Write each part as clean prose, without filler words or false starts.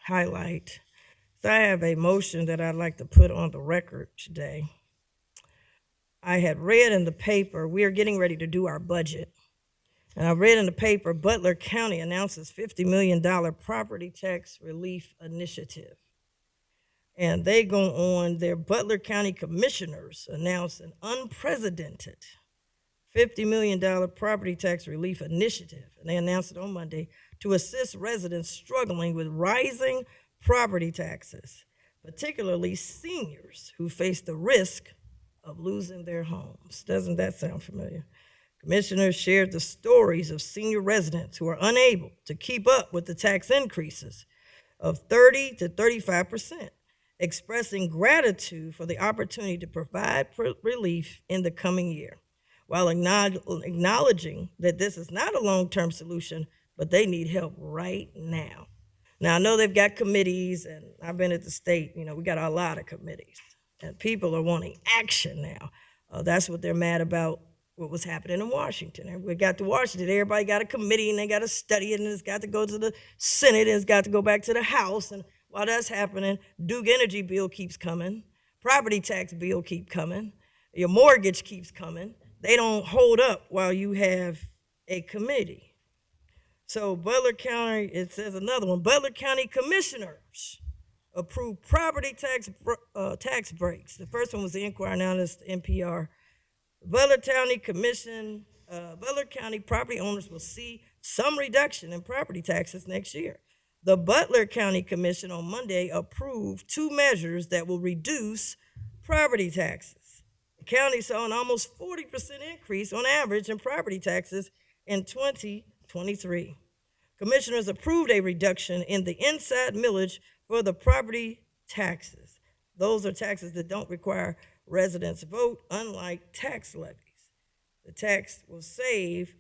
highlight. So I have a motion that I'd like to put on the record today. I had read in the paper, we are getting ready to do our budget. And I read in the paper, Butler County announces $50 million property tax relief initiative. And they go on, their Butler County commissioners announced an unprecedented $50 million property tax relief initiative. And they announced it on Monday to assist residents struggling with rising property taxes, particularly seniors who face the risk of losing their homes. Doesn't that sound familiar? Commissioners shared the stories of senior residents who are unable to keep up with the tax increases of 30 to 35%, expressing gratitude for the opportunity to provide relief in the coming year, while acknowledging that this is not a long-term solution, but they need help right now. Now, I know they've got committees, and I've been at the state, we got a lot of committees, and people are wanting action now. That's what they're mad about, what was happening in Washington. And we got to Washington, everybody got a committee, and they got to study it, and it's got to go to the Senate, and it's got to go back to the House. And while that's happening, Duke Energy bill keeps coming, property tax bill keep coming, your mortgage keeps coming. They don't hold up while you have a committee. So Butler County, it says another one, Butler County commissioners approved property tax breaks. The first one was the Inquirer, now it's the NPR. Butler County Butler County property owners will see some reduction in property taxes next year. The Butler County Commission on Monday approved two measures that will reduce property taxes. The county saw an almost 40% increase on average in property taxes in 2023. Commissioners approved a reduction in the inside millage for the property taxes. Those are taxes that don't require residents vote, unlike tax levies. The tax will save,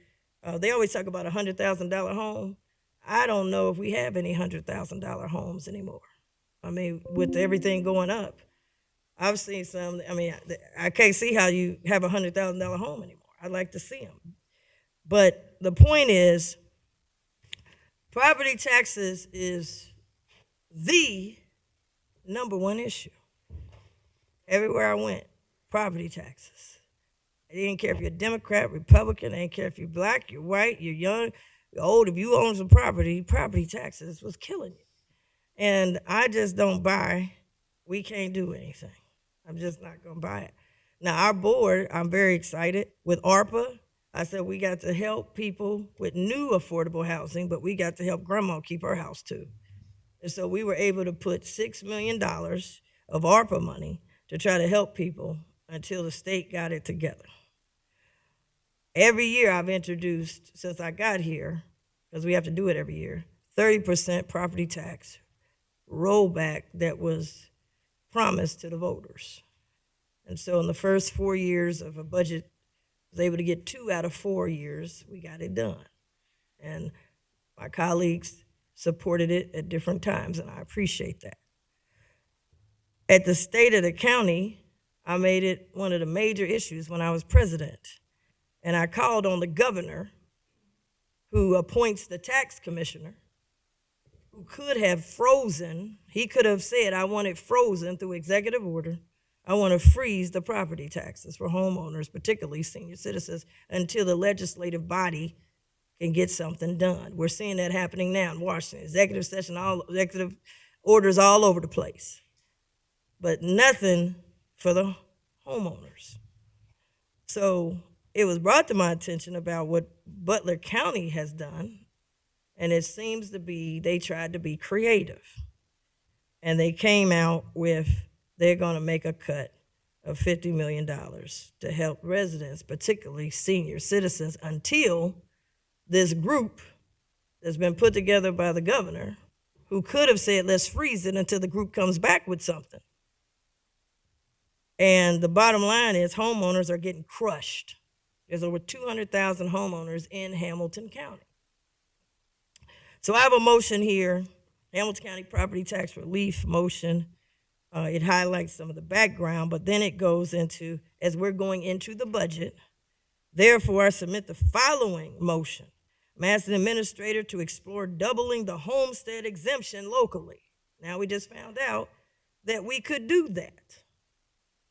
they always talk about a $100,000 home. I don't know if we have any $100,000 homes anymore. I mean, with everything going up, I've seen some, I can't see how you have a $100,000 home anymore. I'd like to see them. But the point is, property taxes is the number one issue. Everywhere I went, property taxes. They didn't care if you're Democrat, Republican, they didn't care if you're black, you're white, you're young, you're old. If you own some property taxes was killing you. And I just don't buy, we can't do anything. I'm just not gonna buy it. Now our board, I'm very excited with ARPA. I said we got to help people with new affordable housing, but we got to help grandma keep her house too. And so we were able to put $6 million of ARPA money to try to help people until the state got it together. Every year I've introduced, since I got here, because we have to do it every year, 30% property tax rollback that was promised to the voters. And so in the first 4 years of a budget, I was able to get 2 out of 4 years, we got it done. And my colleagues supported it at different times, and I appreciate that. At the state of the county, I made it one of the major issues when I was president. And I called on the governor, who appoints the tax commissioner, who could have frozen, he could have said, I want it frozen through executive order. I want to freeze the property taxes for homeowners, particularly senior citizens, until the legislative body can get something done. We're seeing that happening now in Washington. Executive orders all over the place, but nothing for the homeowners. So it was brought to my attention about what Butler County has done, and it seems to be they tried to be creative. And they came out with they're going to make a cut of $50 million to help residents, particularly senior citizens, until this group that's been put together by the governor, who could have said, let's freeze it until the group comes back with something. And the bottom line is homeowners are getting crushed. There's over 200,000 homeowners in Hamilton County. So I have a motion here, Hamilton County Property Tax Relief motion. It highlights some of the background, but then it goes into, as we're going into the budget, therefore I submit the following motion. I'm asking the administrator to explore doubling the homestead exemption locally. Now we just found out that we could do that.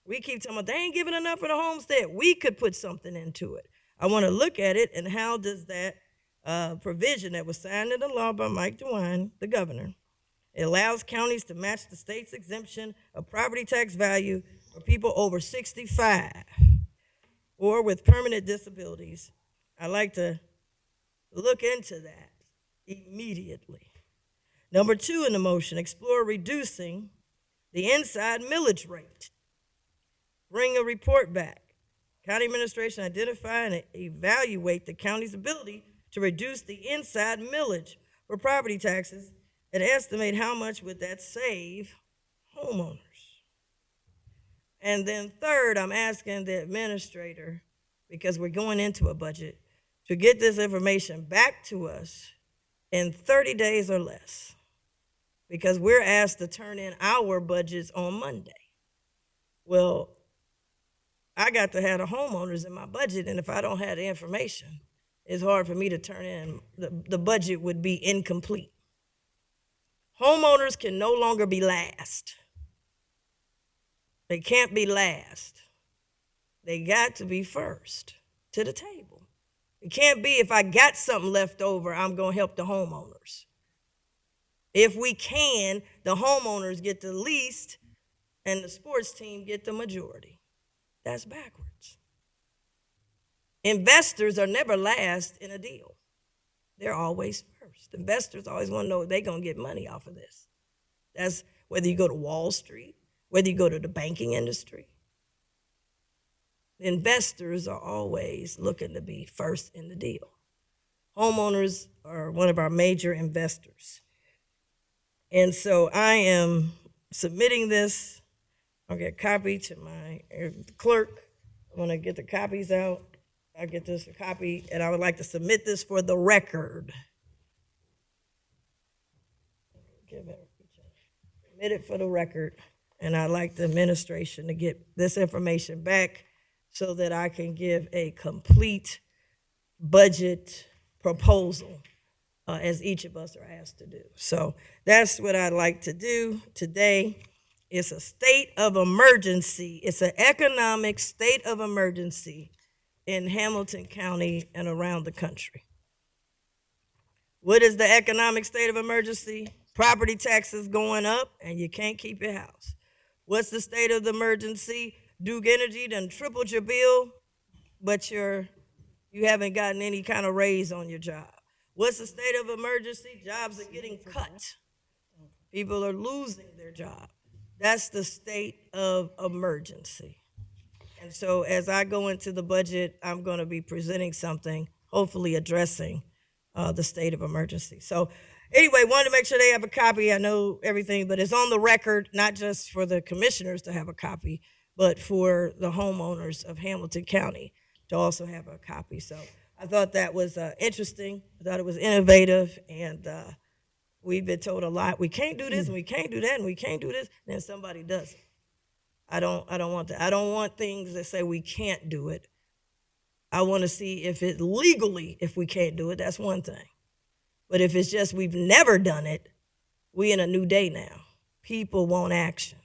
We keep talking about they ain't giving enough for the homestead. We could put something into it. I want to look at it and how does that provision that was signed into law by Mike DeWine, the governor, it allows counties to match the state's exemption of property tax value for people over 65 or with permanent disabilities. I'd like to look into that immediately. Number 2 in the motion, explore reducing the inside millage rate. Bring a report back. County administration identify and evaluate the county's ability to reduce the inside millage for property taxes and estimate how much would that save homeowners. And then third, I'm asking the administrator, because we're going into a budget, to get this information back to us in 30 days or less, because we're asked to turn in our budgets on Monday. Well, I got to have the homeowners in my budget, and if I don't have the information, it's hard for me to turn in. The budget would be incomplete. Homeowners can no longer be last. They can't be last. They got to be first to the table. It can't be if I got something left over, I'm going to help the homeowners. If we can, the homeowners get the least and the sports team get the majority. That's backwards. Investors are never last in a deal. They're always first. Investors always want to know if they're going to get money off of this. That's whether you go to Wall Street, whether you go to the banking industry. Investors are always looking to be first in the deal. Homeowners are one of our major investors. And so I am submitting this. I'll get a copy to my clerk. I'm going to get the copies out. I'll get this a copy, and I would like to submit this for the record. Submit it for the record, and I'd like the administration to get this information back so that I can give a complete budget proposal as each of us are asked to do. So that's what I'd like to do today. It's a state of emergency. It's an economic state of emergency in Hamilton County and around the country. What is the economic state of emergency? Property taxes going up and you can't keep your house. What's the state of the emergency? Duke Energy done tripled your bill, but you haven't gotten any kind of raise on your job. What's the state of emergency? Jobs are getting cut. People are losing their job. That's the state of emergency. And so as I go into the budget, I'm going to be presenting something, hopefully addressing the state of emergency. So anyway, wanted to make sure they have a copy. I know everything, but it's on the record, not just for the commissioners to have a copy, but for the homeowners of Hamilton County to also have a copy. So I thought that was interesting. I thought it was innovative, and we've been told a lot. We can't do this, and we can't do that, and we can't do this. And then somebody does it. I don't want that. I don't want things that say we can't do it. I want to see if it legally, if we can't do it, that's one thing. But if it's just we've never done it, we in a new day now. People want action,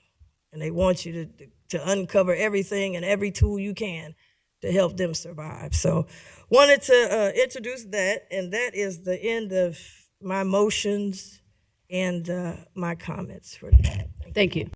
and they want you to uncover everything and every tool you can to help them survive. So wanted to introduce that, and that is the end of my motions and my comments for today. Thank you.